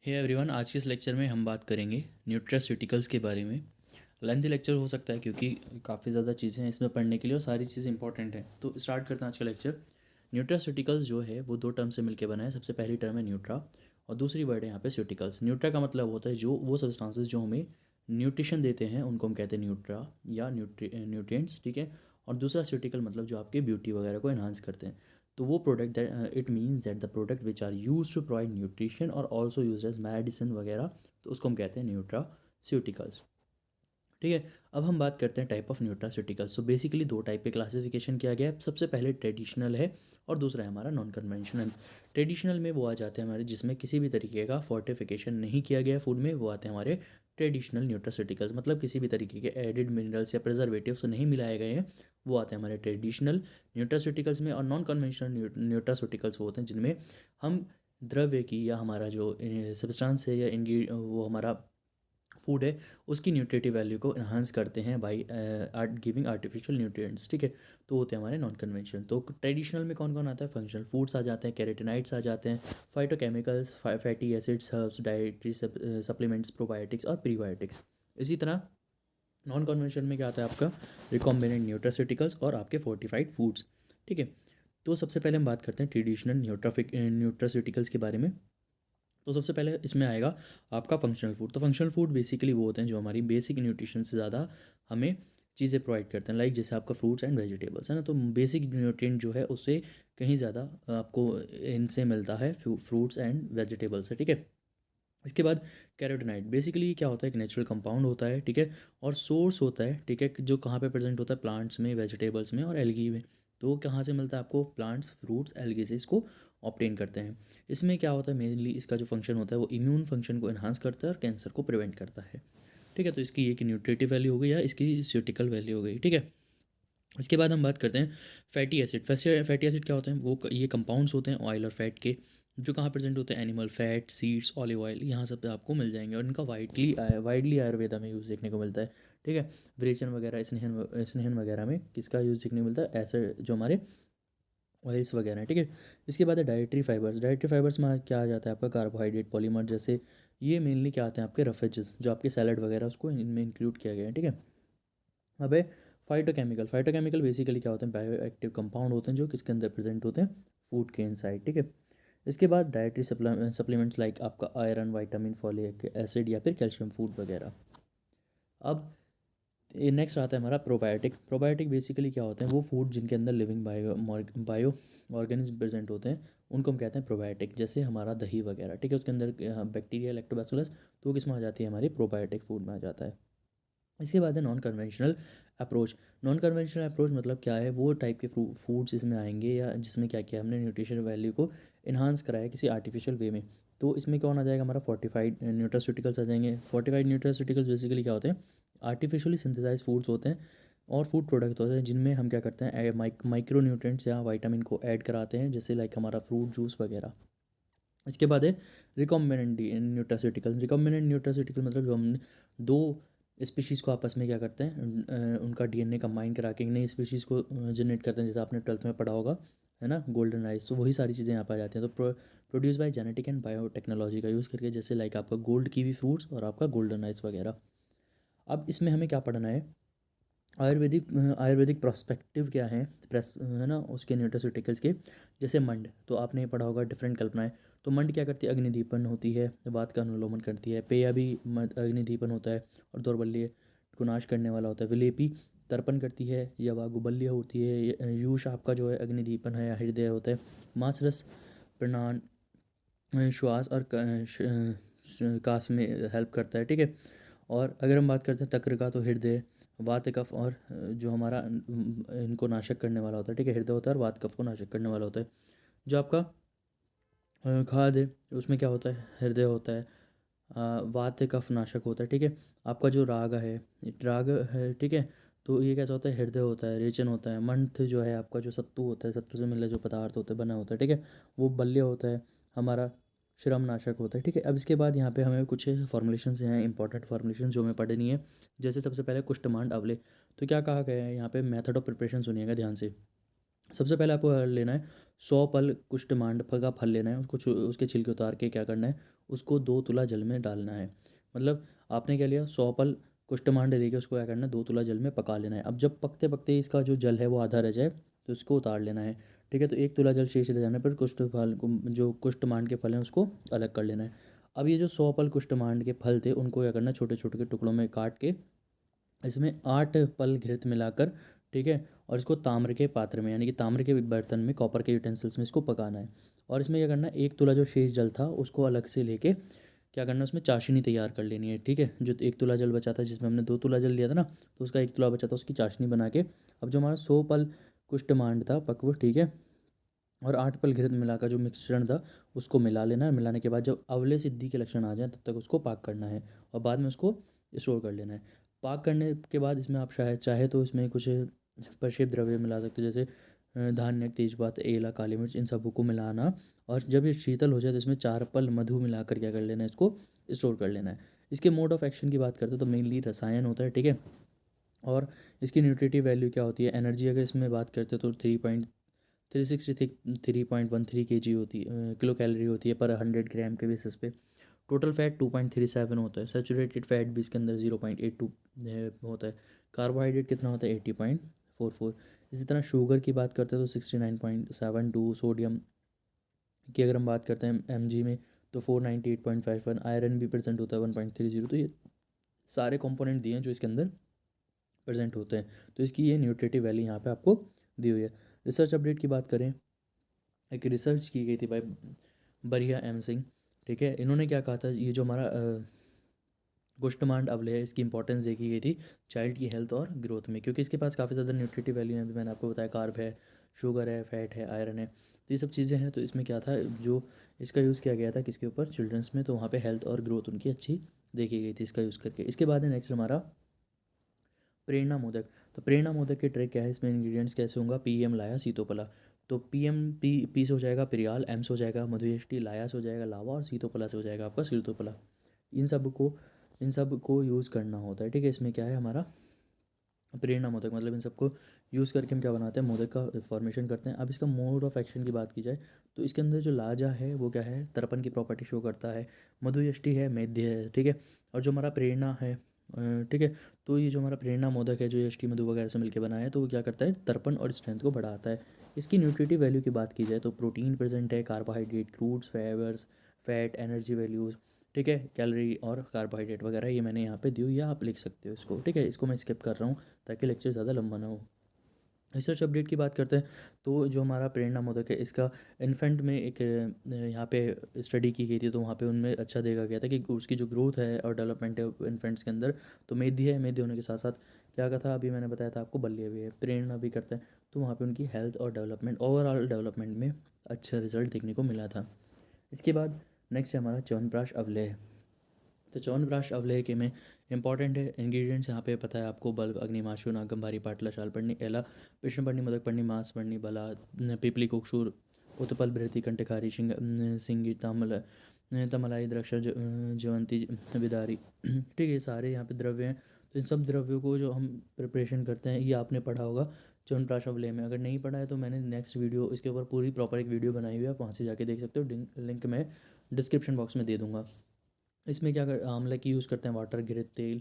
Hey everyone, आज के इस लेक्चर में हम बात करेंगे न्यूट्रास्यूटिकल्स के बारे में। लेंथी लेक्चर हो सकता है क्योंकि काफ़ी ज़्यादा चीज़ें हैं इसमें पढ़ने के लिए और सारी चीज़ें इंपॉर्टेंट हैं। तो स्टार्ट करते हैं आज का लेक्चर। न्यूट्रास्यूटिकल्स जो है वो दो टर्म से मिलकर बना है। सबसे पहली टर्म है न्यूट्रा और दूसरी वर्ड है यहाँ पे स्यूटिकल्स। न्यूट्रा का मतलब होता है जो वो सब्सटेंसेस जो हमें न्यूट्रिशन देते हैं उनको हम कहते हैं न्यूट्रा या न्यूट्रिएंट्स, ठीक है। और दूसरा स्यूटिकल मतलब जो आपके ब्यूटी वगैरह को एनहांस करते हैं। तो वो product that it means that the product which are use to provide nutrition और ऑल्सो यूज एज मेडिसिन वगैरह, तो उसको हम कहते हैं न्यूट्रास्यूटिकल्स, ठीक है। अब हम बात करते हैं type of nutraceuticals. So basically दो टाइप पे क्लासिफिकेशन किया गया है। सबसे पहले ट्रेडिशनल है और दूसरा है हमारा नॉन कन्वेंशनल। ट्रेडिशनल में वो आ जाते हैं हमारे जिसमें किसी भी तरीके का फोर्टिफिकेशन नहीं किया गया फूड में, वो आते हैं हमारे ट्रेडिशनल न्यूट्रास्यूटिकल्स, मतलब किसी भी तरीके के एडिड मिनरल्स या प्रिजर्वेटिव्स नहीं मिलाए गए हैं, वो आते हैं हमारे ट्रेडिशनल न्यूट्रास्यूटिकल्स में। और नॉन कन्वेंशनल न्यूट्रास्यूटिकल्स वो होते हैं जिनमें हम द्रव्य की या हमारा जो सब्सटेंस है या इंग्री वो हमारा फूड है उसकी न्यूट्रिटिव वैल्यू को इन्हांस करते हैं बाई गिविंग आर्टिफिशियल न्यूट्रिएंट्स, ठीक है। तो होते हैं हमारे नॉन कन्वेंशनल। तो ट्रेडिशनल में कौन कौन आता है? फंक्शनल फूड्स आ जाते हैं, कैरेटिनाइड्स आ जाते हैं, phytochemicals, fatty acids, herbs, dietary supplements, probiotics और प्रीबायोटिक्स। इसी तरह नॉन कन्वेंशनल में क्या आता है आपका? रिकॉम्बिनेंट न्यूट्रास्यूटिकल्स और आपके फोर्टिफाइड फूड्स, ठीक है। तो सबसे पहले हम बात करते हैं ट्रेडिशनल न्यूट्रास्यूटिकल्स के बारे में। तो सबसे पहले इसमें आएगा आपका फंक्शनल फूड। तो फंक्शनल फूड बेसिकली वो होते हैं जो हमारी बेसिक न्यूट्रिशन से ज़्यादा हमें चीज़ें प्रोवाइड करते हैं, लाइक जैसे आपका फ्रूट्स एंड वेजिटेबल्स है ना। तो बेसिक न्यूट्रिएंट जो है उससे कहीं ज़्यादा आपको इनसे मिलता है फ्रूट्स एंड वेजिटेबल्स से, ठीक है। इसके बाद कैरोटीनाइड बेसिकली क्या होता है? एक नेचुरल कंपाउंड होता है, ठीक है, और सोर्स होता है, ठीक है, जो कहाँ पे प्रेजेंट होता है? प्लांट्स में, वेजिटेबल्स में और एल्गी में। तो कहाँ से मिलता है आपको? प्लांट्स, फ्रूट्स, एल्गी से इसको ऑब्टेन करते हैं। इसमें क्या होता है? मेनली इसका जो फंक्शन होता है वो इम्यून फंक्शन को एनहांस करता है और कैंसर को प्रिवेंट करता है, ठीक है। तो इसकी एक न्यूट्रिटिव वैल्यू हो गई या इसकी स्यूटिकल वैल्यू हो गई, ठीक है। इसके बाद हम बात करते हैं फैटी एसिड। फैटी एसिड क्या होते हैं? वो ये कंपाउंड्स होते हैं ऑयल और फैट के, जो कहाँ प्रेजेंट होते हैं? Animal fat, seeds, olive oil, यहाँ सब पे आपको मिल जाएंगे और इनका वाइडली आयुर्वेदा में यूज़ देखने को मिलता है, ठीक है। विरेचन वगैरह, स्नेहन वगैरह में किसका यूज़ देखने को मिलता है? ऐसे जो हमारे ऑयल्स वगैरह हैं, ठीक है। इसके बाद है डाइटरी फाइबर्स। डाइटरी फाइबर्स में क्या आ जाता है आपका? कार्बोहाइड्रेट, पॉलीमर जैसे। ये मेनली क्या आते हैं आपके? रफेजेस, जो आपके सैलड वगैरह उसको इनमें इंक्लूड किया गया है, ठीक है। अब है फाइटोकेमिकल। फाइटोकेमिकल बेसिकली क्या होते हैं? बायो एक्टिव कंपाउंड होते हैं जो किसके अंदर प्रेजेंट होते हैं? फूड के इनसाइड, ठीक है। इसके बाद डाइटरी सप्लीमेंट्स लाइक आपका आयरन, विटामिन, फॉलिक एसिड या फिर कैल्शियम फूड वगैरह। अब ये नेक्स्ट आता है हमारा प्रोबायोटिक। प्रोबायोटिक बेसिकली क्या होते हैं? वो फूड जिनके अंदर लिविंग बायो ऑर्गेनिज्म प्रेजेंट होते हैं उनको हम कहते हैं प्रोबायोटिक। जैसे हमारा दही वगैरह, ठीक है, उसके अंदर बैक्टीरिया, लैक्टोबैसिलस, तो वो किस में आ जाती है? हमारी प्रोबायोटिक फूड में आ जाता है। इसके बाद है non conventional approach. Non conventional approach मतलब क्या है? वो टाइप के फूड्स इसमें आएंगे या जिसमें क्या किया हमने? न्यूट्रिशन वैल्यू को इन्हांस कराया किसी आर्टिफिशियल वे में। तो इसमें कौन आ जाएगा? हमारा फोर्टिफाइड न्यूट्रास्यूटिकल्स आ जाएंगे। फोर्टिफाइड न्यूट्रास्यूटिकल्स बेसिकली क्या होते हैं? आर्टिफिशियली सिंथेसाइज फूड्स होते हैं और फूड प्रोडक्ट होते हैं जिनमें हम क्या करते हैं? माइक्रो न्यूट्रेंट्स या वाइटामिन को ऐड कराते हैं, जैसे लाइक हमारा फ्रूट जूस वगैरह। इसके बाद है रिकॉम्बिनेंट न्यूट्रास्यूटिकल। रिकॉम्बिनेंट न्यूट्रास्यूटिकल मतलब जो हम दो स्पीशीज़ को आपस में क्या करते हैं? उनका डीएनए कंबाइन करा के एक नई स्पीशीज़ को जनरेट करते हैं, जैसे आपने 12th में पढ़ा होगा, है ना, गोल्डन राइस। तो वही सारी चीज़ें यहाँ पर आ जाती हैं। तो produce by genetic and biotechnology का यूज़ करके, जैसे लाइक आपका गोल्ड कीवी फ्रूट्स और आपका गोल्डन राइस वगैरह। अब इसमें हमें क्या पढ़ना है? आयुर्वेदिक प्रोस्पेक्टिव क्या है? प्रेस है ना उसके न्यूट्रास्यूटिकल्स के। जैसे मंड, तो आपने पढ़ा होगा डिफरेंट कल्पनाएं। तो मंड क्या करती है? अग्निदीपन होती है, वात का अनुलोमन करती है। पेया भी अग्निदीपन होता है और दौर्बल्य को नाश करने वाला होता है। विलेपी तर्पण करती है या वागुबल्य होती है। यूष आपका जो है अग्निदीपन है या हृदय होता है। मांसरस प्रणान श्वास और कास में हेल्प करता है, ठीक है। और अगर हम बात करते हैं तक्र का, तो हृदय, वात कफ और जो हमारा इनको नाशक करने वाला होता है, ठीक है, हृदय होता है और वात कफ को नाशक करने वाला होता है। जो आपका खाद है उसमें क्या होता है? हृदय होता है, वात कफ नाशक होता है, ठीक है। आपका जो राग है, राग है, ठीक है, तो ये कैसा होता है? हृदय होता है, रेचन होता है। मंथ जो है आपका जो सत्तू होता है, सत्तू से मिलने जो पदार्थ होते हैं बना होता है, ठीक है, वो बल्य होता है, हमारा श्रम नाशक होता है, ठीक है। अब इसके बाद यहाँ पे हमें कुछ फॉर्मुलेशंस हैं, इंपॉर्टेंट फॉर्मुलेशंस जो हमें पढ़नी है। जैसे सबसे पहले कुष्ठमांड अवले। तो क्या कहा गया है यहाँ पे? मेथड ऑफ प्रिपरेशन सुनिएगा ध्यान से। सबसे पहले आपको लेना है 100 पल कुष्ठमांड का फल लेना है, उसको उसके छिलके उतार के क्या करना है, उसको 2 तुला जल में डालना है। मतलब आपने क्या लिया, 100 पल कुष्ठमांड लेके उसको क्या करना है, 2 तुला जल में पका लेना है। अब जब पकते पकते इसका जो जल है वो आधा रह जाए तो उसको उतार लेना है। ठीक है, तो 1 तुला जल शेष रह जाने पर कुष्ठ फल जो कुष्ठमांड के फल हैं उसको अलग कर लेना है। अब ये जो 100 पल कुष्ठमांड के फल थे उनको क्या करना है, छोटे छोटे के टुकड़ों में काट के इसमें 8 पल घृत मिलाकर, ठीक है, और इसको ताम्र के पात्र में यानी कि ताम्र के बर्तन में, कॉपर के यूटेंसिल्स में इसको पकाना है। और इसमें क्या करना है, 1 तुला जो शेष जल था उसको अलग से लेके क्या करना है, उसमें चाशनी तैयार कर लेनी है। ठीक है, जो 1 तुला जल बचा था जिसमें हमने 2 तुला जल लिया था ना, तो उसका 1 तुला बचा था, उसकी चाशनी बना के अब जो हमारा 100 पल कुष्ठमांड था पक्व, ठीक है, और 8 पल घृत मिलाकर जो मिश्रण था उसको मिला लेना है। मिलाने के बाद जब अवले सिद्धि के लक्षण आ जाए तब तक उसको पाक करना है और बाद में उसको स्टोर कर लेना है। पाक करने के बाद इसमें आप शायद चाहे तो इसमें कुछ प्रक्षेप द्रव्य मिला सकते हो, जैसे धान्य, तेजपात, एला, काली मिर्च, इन सबको मिलाना। और जब ये शीतल हो जाए तो इसमें 4 पल मधु मिलाकर क्या कर लेना है, इसको स्टोर कर लेना है। इसके मोड ऑफ एक्शन की बात करते हैं तो मेनली रसायन होता है। ठीक है, और इसकी न्यूट्रिटिव वैल्यू क्या होती है, एनर्जी अगर इसमें बात करते हैं तो 3.13 के जी होती है, किलो कैलोरी होती है पर 100 ग्राम के बेसिस पे। टोटल फैट 2.37 होता है। सैचुरेटेड फैट भी इसके अंदर 0.82 होता है। कार्बोहाइड्रेट कितना होता है, 80.44। इसी तरह शुगर की बात करते हैं तो 69.72। सोडियम की अगर हम बात करते हैं mg में तो 498.51। आयरन भी प्रेजेंट होता है 1.30। तो ये सारे कंपोनेंट दिए हैं जो इसके अंदर प्रेजेंट होते हैं। तो इसकी ये न्यूट्रिटिव वैल्यू यहाँ पे आपको दी हुई है। रिसर्च अपडेट की बात करें, एक रिसर्च की गई थी भाई बरिया एम सिंह। ठीक है, इन्होंने क्या कहा था, ये जो हमारा कुष्ठमांड अवले है इसकी इंपॉर्टेंस देखी गई थी चाइल्ड की हेल्थ और ग्रोथ में, क्योंकि इसके पास काफ़ी ज़्यादा न्यूट्रिटिव वैल्यू है। अभी मैंने आपको बताया, कार्ब है, शुगर है, फैट है, आयरन है, तो ये सब चीज़ें हैं। तो इसमें क्या था, जो इसका यूज़ किया गया था किसके ऊपर, चिल्ड्रंस में, तो वहाँ पे हेल्थ और ग्रोथ उनकी अच्छी देखी गई थी इसका यूज़ करके। इसके बाद है नेक्स्ट हमारा प्रेरणा मोदक। तो प्रेरणा मोदक की ट्रिक क्या है, इसमें इंग्रेडिएंट्स कैसे होगा, पीएम लाया सीतोपला। तो पीएम पी से हो जाएगा प्रियाल, एम से हो जाएगा मधुयष्टि, लाया से हो जाएगा लावा, और सीतोपला से हो जाएगा आपका सीतोपला। इन सब को यूज़ करना होता है। ठीक है, इसमें क्या है हमारा प्रेरणा मोदक, मतलब इन सबको यूज़ करके हम क्या बनाते हैं, मोदक का फॉर्मेशन करते हैं। अब इसका मोड ऑफ एक्शन की बात की जाए तो इसके अंदर जो लाजा है वो क्या है, तर्पण की प्रॉपर्टी शो करता है। मधुयष्टि है, मेध्य है। ठीक है, और जो हमारा प्रेरणा है, ठीक है, तो ये जो हमारा प्रेरणा मोदक है जो यष्टि मधु वगैरह से मिलकर बना है, तो वो क्या करता है, तर्पण और स्ट्रेंथ को बढ़ाता है। इसकी न्यूट्रिटिव वैल्यू की बात की जाए तो प्रोटीन प्रेजेंट है, carbohydrate, fruits, fibres, fat, energy values, ठीक है, कैलोरी और कार्बोहाइड्रेट वगैरह ये मैंने यहाँ पे दी हुई है, आप लिख सकते हो इसको। ठीक है, इसको मैं स्किप कर रहा हूँ ताकि लेक्चर ज़्यादा लंबा ना हो। रिसर्च अपडेट की बात करते हैं तो जो हमारा प्रेरणा मोदक है इसका इन्फेंट में एक यहाँ पे स्टडी की गई थी, तो वहाँ पे उनमें अच्छा देखा गया था कि उसकी जो ग्रोथ है और डेवलपमेंट है इन्फेंट्स के अंदर, तो मेधी है, मेधी होने के साथ साथ क्या कहा था, अभी मैंने बताया था आपको, बल्ले भी है, प्रेरणा भी करता है, तो वहाँ पे उनकी हेल्थ और डेवलपमेंट, ओवरऑल डेवलपमेंट में अच्छा रिजल्ट देखने को मिला था। इसके बाद नेक्स्ट है हमारा च्यवनप्राश अवलेह। तो च्यवनप्राश अवलेह के में इंपॉर्टेंट है इंग्रेडिएंट्स यहाँ पे पता है आपको, बल्ब, अग्निमाशु, नागंबारी, पाटला, शालपन्नी, एला, पिष्णपन्नी, मोदकपन्नी, मांसपन्नी, बला, पिपली, कोक्षूर, उत्पल, बृहति, कंटकारी, सिंगी, तमलाई, द्रक्षा, जयंती, विदारी। ठीक है, ये सारे यहाँ पे द्रव्य हैं। तो इन सब द्रव्यों को जो हम प्रिपरेशन करते हैं ये आपने पढ़ा होगा च्यवनप्राश अवलेह में। अगर नहीं पढ़ा है तो मैंने नेक्स्ट वीडियो इसके ऊपर पूरी प्रॉपर एक वीडियो बनाई हुई है, आप वहाँ से जाके देख सकते हो, लिंक मैं डिस्क्रिप्शन बॉक्स में दे दूँगा। इसमें क्या कर, आंवले की यूज़ करते हैं, वाटर, घृत, तेल,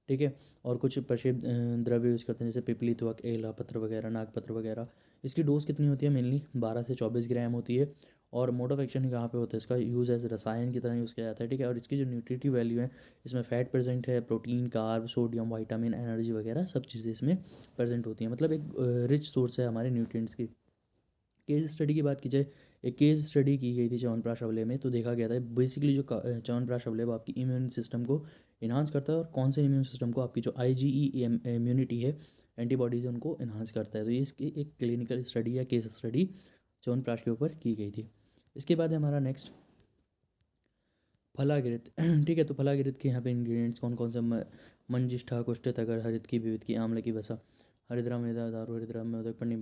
ठीक है, और कुछ प्रक्षेप द्रव्य यूज़ करते हैं जैसे पिपली, त्वक, एला पत्र वगैरह, नागपत्र वगैरह। इसकी डोज कितनी होती है, मेनली 12 से 24 ग्राम होती है। और मोड ऑफ एक्शन कहाँ पे होता है, इसका यूज़ एज रसायन की तरह यूज़ किया जाता है। ठीक है, और इसकी जो न्यूट्रिटिव वैल्यू है, इसमें फैट प्रेजेंट है, protein, carb, sodium, vitamin, energy वगैरह सब चीज़ें इसमें प्रेजेंट होती हैं। मतलब एक रिच सोर्स है हमारे न्यूट्रिएंट्स की। केस स्टडी की बात की जाए, एक केस स्टडी की गई थी च्यवनप्राश अवलेह में, तो देखा गया था बेसिकली जो च्यवनप्राश अवलेह वो आपकी इम्यून सिस्टम को इन्हांस करता है, और कौन से इम्यून सिस्टम को, आपकी जो आईजीई इम्यूनिटी है, एंटीबॉडीज उनको इन्हांस करता है। तो ये इसकी एक क्लिनिकल स्टडी या केस स्टडी च्यवनप्राश के ऊपर की गई थी। इसके बाद है हमारा नेक्स्ट फलागिरित। ठीक है, तो फलागिरित के यहाँ पे इंग्रेडिएंट्स कौन कौन से, मंजिष्ठा, कुष्ठ, तगर, हरित की, विविध की, आंवले की वसा, हरिद्रा, मेधा, दारू, हरिद्रा, मोदक, पन्नी,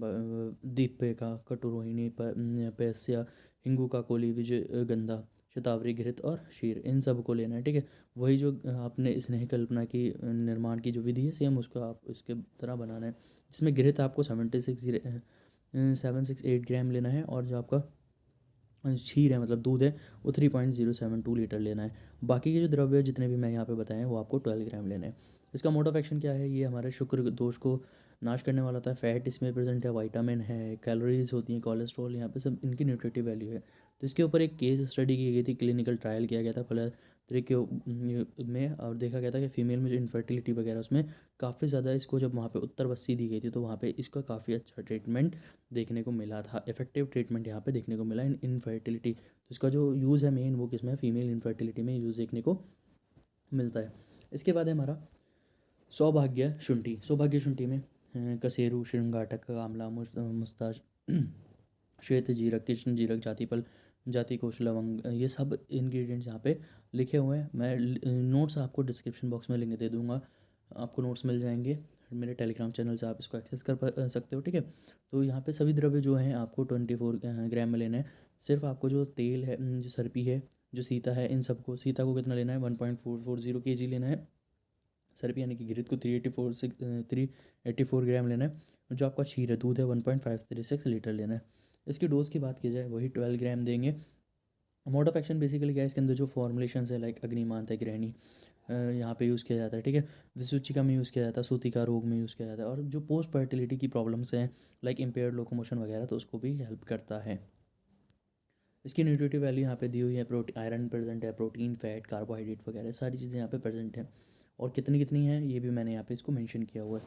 दीपिका, कटुरोहिणी, पैस्या, हिंगू का, कोली, विजय, गंधा, शतावरी, घृत और क्षीर, इन सब को लेना है। ठीक है, वही जो आपने स्नेह कल्पना की निर्माण की जो विधि है सेम उसको आप इसके तरह बनाना है। इसमें घृत आपको 76 768 ग्राम लेना है, और जो आपका क्षीर है मतलब दूध है वो 3.072 लीटर लेना है। बाकी के जो द्रव्य जितने भी मैं यहाँ पे बताए हैं वो आपको 12 ग्राम लेने हैं। इसका मोड ऑफ एक्शन क्या है, ये हमारे शुक्र दोष को नाश करने वाला होता है। फैट इसमें प्रेजेंट है, विटामिन है, कैलोरीज होती हैं, कोलेस्ट्रॉल, यहाँ पे सब इनकी न्यूट्रिटिव वैल्यू है। तो इसके ऊपर एक केस स्टडी की गई थी, क्लिनिकल ट्रायल किया गया था पहले तरीके में, और देखा गया था कि फ़ीमेल में जो इनफर्टिलिटी वगैरह उसमें काफ़ी ज़्यादा इसको जब वहाँ पे उत्तर बस्ती दी गई थी तो वहाँ पे इसका काफ़ी अच्छा ट्रीटमेंट देखने को मिला था। इफेक्टिव ट्रीटमेंट यहाँ पे देखने को मिला इन इनफर्टिलिटी। तो इसका जो यूज़ है मेन वो किसमें, फीमेल इनफर्टिलिटी में यूज़ देखने को मिलता है। इसके बाद है हमारा सौभाग्य शुंठी। सौभाग्य शुंठी में कसेरू, श्रृंगाटक, आंवला, मुस्ताश, श्वेत जीरक, कृष्ण जीरक, जातिपल, जाति कोश, लवंग, ये सब इंग्रेडिएंट्स यहाँ पे लिखे हुए हैं। मैं नोट्स आपको डिस्क्रिप्शन बॉक्स में लिंक दे दूँगा, आपको नोट्स मिल जाएंगे मेरे टेलीग्राम चैनल से, आप इसको एक्सेस कर सकते हो, ठीक है। तो यहाँ पे सभी द्रव्य जो हैं आपको 24 ग्राम में लेना है। सिर्फ आपको जो तेल है, जो सरपी है, जो सीता है, इन सबको, सीता को कितना लेना है, 1.440 kg लेना है। सरपी यानी कि घृत को 384 ग्राम लेना है। जो आपका क्षीर है, दूध है, 1.536 लीटर लेना है। इसकी डोज की बात की जाए वही 12 ग्राम देंगे। मोड ऑफ एक्शन बेसिकली क्या है, इसके अंदर जो फॉर्मुलेशन है लाइक अग्निमांत है, गृहिणी यहाँ पे यूज़ किया जाता है, ठीक है। विसूचिका में यूज़ किया जाता है, सूतिका रोग में यूज़ किया जाता है, और जो पोस्ट फर्टिलिटी की प्रॉब्लम्स हैं लाइक इम्पेयर्ड लोकोमोशन वगैरह, तो उसको भी हेल्प करता है। इसकी न्यूट्रिटिव वैल्यू यहाँ पे दी हुई है, प्रोटीन, आयरन प्रेजेंट है, प्रोटीन, फैट, कार्बोहाइड्रेट वगैरह सारी चीज़ें यहाँ पे प्रेजेंट हैं, और कितनी कितनी है ये भी मैंने यहाँ पे इसको मेंशन किया हुआ है।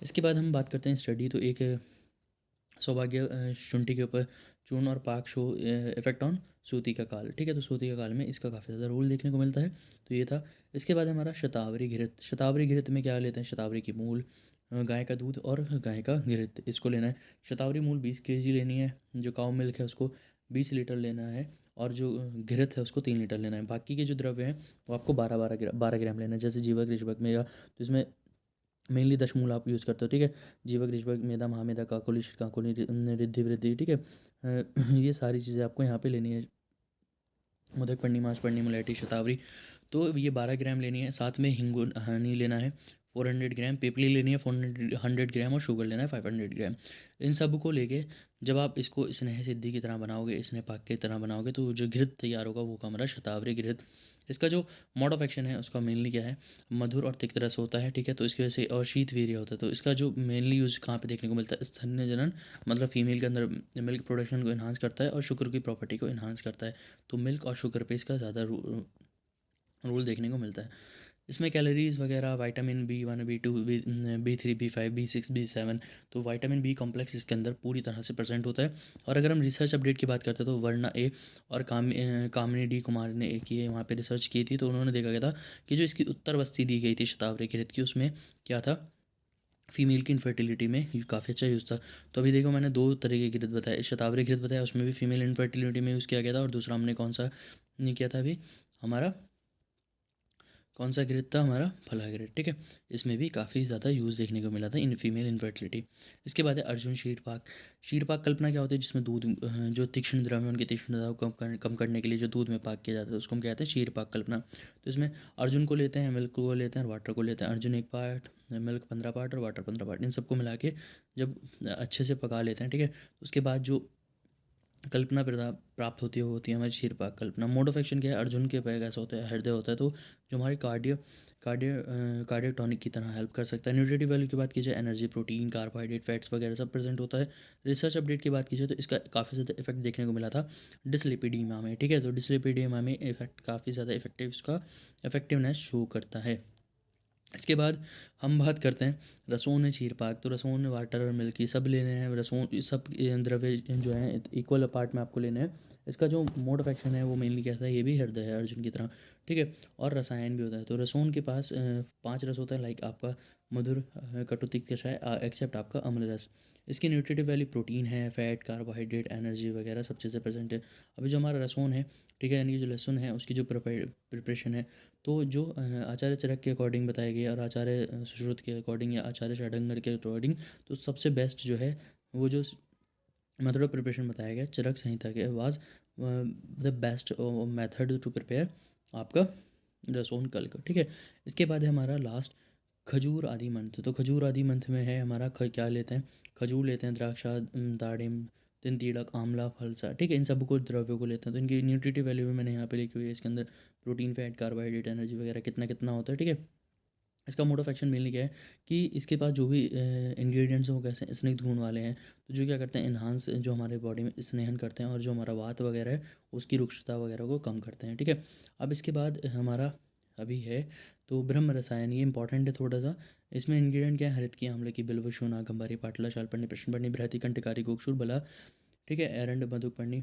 इसके बाद हम बात करते हैं स्टडी। तो एक सौभाग्य शुंठी के ऊपर चूर्ण और पाक शो इफेक्ट ऑन सूती का काल, ठीक है। तो सूती का काल में इसका काफ़ी ज़्यादा रोल देखने को मिलता है, तो ये था। इसके बाद हमारा शतावरी घृत। शतावरी घृत में क्या लेते हैं, शतावरी की मूल, गाय का दूध और गाय का घृत, इसको लेना है। शतावरी मूल 20 kg लेनी है, जो काउ मिल्क है उसको 20 लीटर लेना है, और जो घृत है उसको 3 लीटर लेना है। बाकी के जो द्रव्य हैं वो आपको 12 ग्राम लेना है। जैसे जीवक ऋषभक मेगा, तो इसमें मेनली दशमूल आप यूज़ करते हो, ठीक है। जीवक ऋषभक, मेधा, महामेधा, काकोली, काकोली, रिद्धि वृद्धि, ठीक है। ये सारी चीज़ें आपको यहाँ पे लेनी है। मोदक, पन्नी, मांस, पन्नी, मुलेठी, शतावरी, तो ये 12 ग्राम लेनी है। साथ में हिंगू हनी लेना है 400 ग्राम, पिपली लेनी है 400 ग्राम, और शुगर लेना है 500 ग्राम। इन सब को लेके जब आप इसको स्नेह सिद्धि की तरह बनाओगे, स्नेह पाक की तरह बनाओगे, तो जो घृत तैयार होगा वो हमारा शतावरी घृत। इसका जो मोड ऑफ एक्शन है उसका मेनली क्या है, मधुर और तिक्त रस होता है, ठीक है। तो इसकी वजह से, और शीत वीर्य होता है। तो इसका जो मेनली यूज़ कहाँ पे देखने को मिलता है, स्तन्य जनन, मतलब फीमेल के अंदर मिल्क प्रोडक्शन को इन्हांस करता है, और शुक्र की प्रॉपर्टी को इन्हांस करता है। तो मिल्क और शुगर पे इसका ज़्यादा रोल देखने को मिलता है। इसमें कैलोरीज वगैरह, vitamin B1, B2, B3, B5, B6, B7, तो विटामिन बी कॉम्प्लेक्स इसके अंदर पूरी तरह से प्रेजेंट होता है। और अगर हम रिसर्च अपडेट की बात करते हैं तो वर्णा ए और कामिनी डी कुमार ने एक ये वहाँ पे रिसर्च की थी, तो उन्होंने देखा गया था कि जो इसकी उत्तर बस्ती दी गई थी शतावरी घृत की, उसमें क्या था, फीमेल की इनफर्टिलिटी में काफ़ी अच्छा यूज़ था। तो अभी देखो मैंने दो तरह के घृत बताए, शतावरी घृत बताया, उसमें भी फीमेल इनफर्टिलिटी में यूज़ किया गया था, और दूसरा हमने कौन सा नहीं किया था अभी, हमारा कौन सा घृत था, हमारा फला घृत, ठीक है। इसमें भी काफ़ी ज़्यादा यूज़ देखने को मिला था इन फीमेल इनफर्टिलिटी। इसके बाद है अर्जुन क्षीरपाक। क्षीरपाक कल्पना क्या होती है, जिसमें दूध जो तीक्ष्ण द्रव्य उनकी तीक्ष्णता को कम करने के लिए जो दूध में पाक किया जाता है उसको हम कहते हैं क्षीरपाक कल्पना। तो इसमें अर्जुन को लेते हैं, मिल्क को लेते हैं, और वाटर को लेते हैं। अर्जुन 1 पार्ट, मिल्क 15 पार्ट, और वाटर 15 पार्ट, इन सबको मिला के जब अच्छे से पका लेते हैं, ठीक है, तो उसके बाद जो कल्पना प्राप्त होती है वो होती है हमारी क्षीरपाक कल्पना। मोड ऑफ एक्शन क्या है, अर्जुन के पैर ऐसा होता है, हृदय होता है, तो जो हमारी कार्डियोटॉनिक की तरह हेल्प कर सकता है। न्यूट्रिटिव वैल्यू की बात की जाए, एनर्जी, प्रोटीन, कार्बोहाइड्रेट, फैट्स वगैरह सब प्रेजेंट होता है। रिसर्च अपडेट की बात की जाए तो इसका काफ़ी ज़्यादा इफेक्ट देखने को मिला था डिसलिपिडीमा में, ठीक है। तो डिसलिपिडीमा में इफेक्ट काफ़ी ज़्यादा इफेक्टिव, इसका इफेक्टिवनेस शो करता है। इसके बाद हम बात करते हैं रसोन क्षीरपाक। तो रसोन, वाटर और मिल्क ये सब लेने हैं। रसोन सब द्रव्य जो हैं इक्वल पार्ट में आपको लेने हैं। इसका जो मोड ऑफ एक्शन है वो मेनली कैसा है, ये भी हृदय है अर्जुन की तरह, ठीक है। और रसायन भी होता है। तो रसोन के पास 5 रस होता है, लाइक आपका मधुर, कटु, तिक्त, कषाय, एक्सेप्ट आपका अम्ल रस। इसकी न्यूट्रिटिव वैल्यू प्रोटीन है, फैट, कार्बोहाइड्रेट, एनर्जी वगैरह सब चीज़ें प्रेजेंट है। अभी जो हमारा रसोन है, ठीक है, यानी कि जो लहसुन है उसकी जो प्रिपरेशन है, तो जो आचार्य चरक के अकॉर्डिंग बताया गया और आचार्य सुश्रुत के अकॉर्डिंग या आचार्य षडंगर के अकॉर्डिंग, तो सबसे बेस्ट जो है वो जो मेथड ऑफ प्रिपरेशन बताया गया चरक संहिता के was the best method to prepare आपका रसोन कल का, ठीक है। इसके बाद है हमारा लास्ट खजूर आदि मंथ। तो खजूर आदि मंथ में है हमारा क्या लेते हैं, खजूर लेते हैं, द्राक्षा, दाड़िम, तिनतीड़क, आंवला, फलसा, ठीक है, इन सब को द्रव्यों को लेते हैं। तो इनकी न्यूट्रिटिव वैल्यू भी मैंने यहाँ पे लिखी हुई है, इसके अंदर प्रोटीन, फैट, कार्बोहाइड्रेट, एनर्जी वगैरह कितना कितना होता है, ठीक है। इसका मोड ऑफ एक्शन मेनली क्या है कि इसके पास जो भी इंग्रेडिएंट्स हैं वो कैसे स्निग्ध गुण वाले हैं, तो जो क्या करते हैं इन्हांस, जो हमारे बॉडी में स्नेहन करते हैं और जो हमारा वात वगैरह है उसकी रुक्षता वगैरह को कम करते हैं, ठीक है। अब इसके बाद हमारा अभी है तो ब्रह्म रसायन, ये इंपॉर्टेंट है थोड़ा सा। इसमें इंग्रेडिएंट क्या है, हरित की, आंवले की, बिल्व, शूना, गंभारी, पाटला, शालपन्नी, प्रश्नपन्नी, बृहति, कंटकारी, गोक्षुर, बला, ठीक है, एरंड, मधुपर्णी,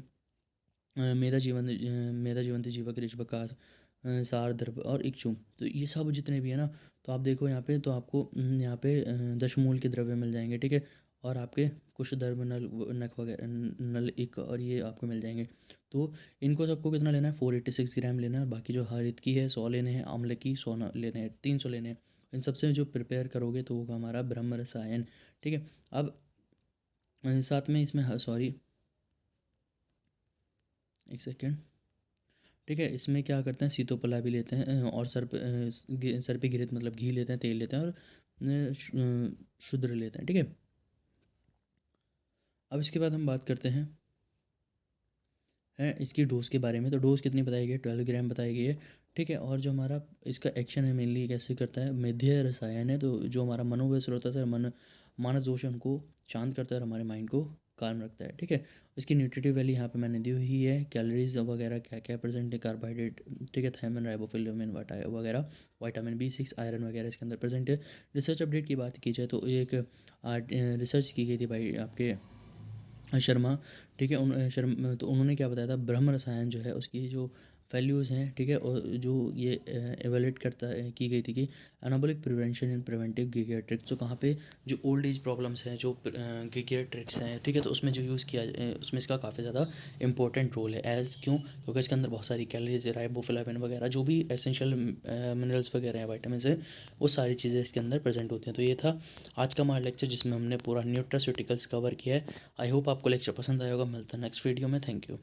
मेधा जीवंती, जीवक, ऋषभकास, सार, दर्भ और इक्षु। तो ये सब जितने भी है ना, तो आप देखो यहाँ पे, तो आपको यहाँ पे दशमूल के द्रव्य मिल जाएंगे, ठीक है। और आपके कुश, दर्भ, नल, नख वगैरह, नल, इक, और ये आपको मिल जाएंगे। तो इनको सबको कितना लेना है, 486 ग्राम लेना है। और बाकी जो हरित की है 100 लेने हैं, आंवले की 100 लेने हैं, 300 लेने हैं। इन सबसे जो प्रिपेयर करोगे तो होगा हमारा ब्रह्म रसायन, ठीक है। अब साथ में इसमें, सॉरी एक सेकेंड, ठीक है, इसमें क्या करते हैं, सीतोपला भी लेते हैं, और सर पे घृत मतलब घी लेते हैं, तेल लेते हैं, और शुद्र लेते हैं, ठीक है। अब इसके बाद हम बात करते हैं इसकी डोज के बारे में। तो डोज कितनी बताई गई है, 12 ग्राम बताई गई है, ठीक है। और जो हमारा इसका एक्शन है मेनली कैसे करता है, मेध्य रसायन है। तो जो हमारा मनोव्यसर होता है, मानस दोष है उनको शांत करता है और हमारे माइंड को काम रखता है, ठीक है। इसकी न्यूट्रिटिव वैल्यू यहाँ पे मैंने दी हुई है, कैलोरीज वगैरह क्या क्या प्रेजेंट है, कार्बोहाइड्रेट, ठीक है, थायमिन, राइबोफ्लाविन वगैरह, विटामिन B6, आयरन वगैरह इसके अंदर प्रेजेंट है। रिसर्च अपडेट की बात की जाए तो एक रिसर्च की गई थी भाई आपके शर्मा, ठीक है। तो उन्होंने क्या बताया था, ब्रह्म रसायन जो है उसकी जो वैल्यूज़ हैं, ठीक है, और जो ये एवेलेट करता है की गई थी कि एनाबॉलिक प्रिवेंशन एंड प्रिवेंटिव गिगेट्रिक्स, तो कहाँ पे जो ओल्ड एज प्रॉब्लम्स हैं, जो गिगेट्रिक्स हैं, ठीक है, तो उसमें जो यूज़ किया उसमें इसका काफ़ी ज़्यादा इंपॉर्टेंट रोल है। एज़ क्यों, क्योंकि इसके अंदर बहुत सारी कैलोरीज, राइबोफ्लाविन वगैरह, जो भी एसेंशियल मिनरल्स वगैरह हैं, वाइटामिन है, वो सारी चीज़ें इसके अंदर प्रेजेंट होती हैं। तो ये था आज का हमारा लेक्चर जिसमें हमने पूरा न्यूट्रास्यूटिकल्स कवर किया है। आई होप आपको लेक्चर पसंद आया होगा। मिलता है नेक्स्ट वीडियो में। Thank you.